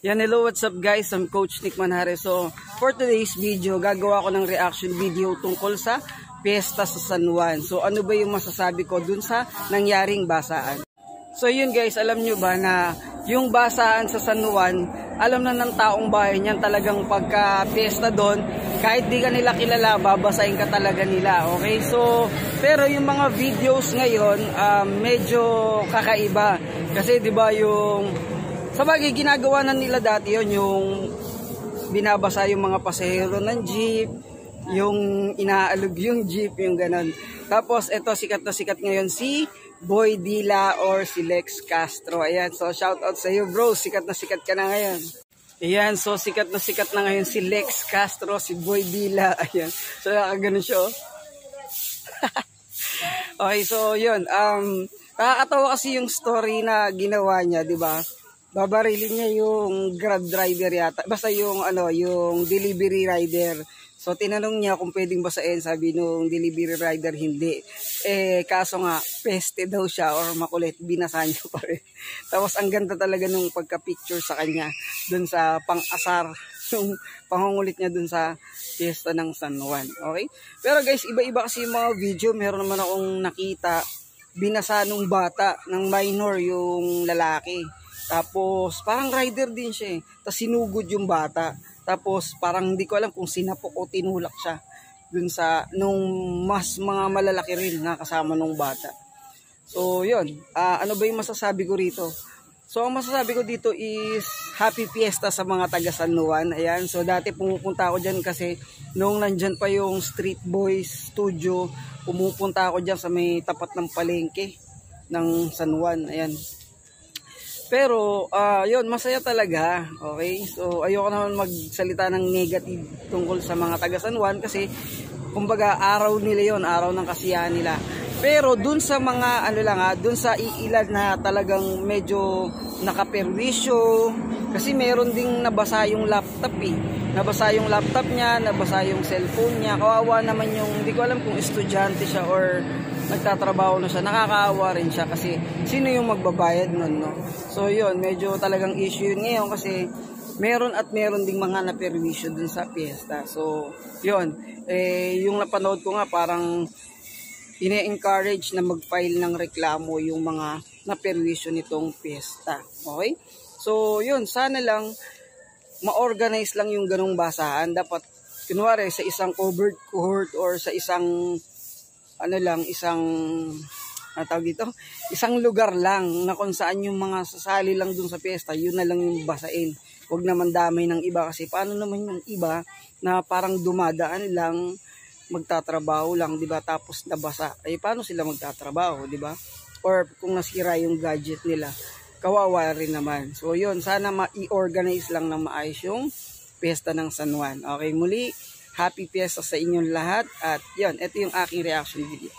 Yan, hello, what's up guys? I'm Coach Nick Manjare. So, for today's video, gagawa ko ng reaction video tungkol sa Piyesta sa San Juan. So, ano ba yung masasabi ko dun sa nangyaring basaan? So, yun guys, alam nyo ba na yung basaan sa San Juan, alam na ng taong bayan yan talagang pagka-piyesta doon, kahit di ka nila kilala, babasahin ka talaga nila, okay? So, pero yung mga videos ngayon, medyo kakaiba. Kasi, di ba, yung sa bagay, ginagawa na nila dati yun, yung binabasa yung mga pasahero ng jeep, yung inaalog yung jeep, yung ganon. Tapos, eto, sikat na sikat ngayon si Boy Dila or si Lex Castro. Ayan, so shout out sa iyo bro, sikat na sikat ka na ngayon. Ayan, so sikat na sikat na ngayon si Lex Castro, si Boy Dila. Ayan, so nakaganon siya. Okay, so yun, nakakatawa kasi yung story na ginawa niya, di ba? Babarilin niya yung Grab driver yata. Basta yung yung delivery rider. So tinanong niya kung pwedeng basahin, sabi nung delivery rider hindi. Kaso nga peste daw siya or makulit, binasa niya pa rin. Tapos ang ganda talaga nung pagka-picture sa kanya dun sa pang-asar, yung pangungulit niya dun sa Piyesta ng San Juan. Okay? Pero guys, iba-iba kasi yung mga video. Meron naman akong nakita binasa nung bata, ng minor yung lalaki. Tapos, parang rider din siya eh. Tapos, sinugod yung bata. Tapos, parang hindi ko alam kung sinapok o tinulak siya dun sa, nung mas mga malalaki rin na kasama nung bata. So, yun. Ano ba yung masasabi ko rito? So, ang masasabi ko dito is Happy Fiesta sa mga taga San Juan. Ayan. So, dati pumupunta ako dyan kasi nung nandyan pa yung Street Boys Studio, pumupunta ako dyan sa may tapat ng palengke ng San Juan. Ayan. Pero, yun, masaya talaga. Okay? So, ayoko naman magsalita ng negative tungkol sa mga taga San Juan kasi, kumbaga, araw nila yon, araw ng kasiyahan nila. Pero, dun sa mga, dun sa iilan na talagang medyo nakaperwisyo, kasi meron ding nabasa yung laptop eh. Nabasa yung laptop niya, nabasa yung cellphone niya. Kawawa naman yung, hindi ko alam kung estudyante siya or nagtatrabaho na siya. Nakakaawa rin siya kasi sino yung magbabayad nun, no? So yun, medyo talagang issue yun ngayon kasi meron at meron ding mga naperwisyo dun sa piyesta. So yun, yung napanood ko nga parang ine-encourage na mag-file ng reklamo yung mga naperwisyo nitong piyesta. Okay? So yun, sana lang ma-organize lang yung ganong basahan. Dapat, kunwari, sa isang covered court or sa isang isang lugar lang na kung saan yung mga sasali lang dun sa piyesta, yun na lang yung basain. Huwag naman damay ng iba kasi paano naman yung iba na parang dumadaan lang, magtatrabaho lang, di ba? Tapos nabasa. Paano sila magtatrabaho, di ba? Or kung nasira yung gadget nila, kawawa rin naman. So yun, sana ma-i-organize lang ng maayos yung Piyesta ng San Juan. Okay, muli, Happy Fiesta sa inyong lahat. At yun, ito yung aking reaction video.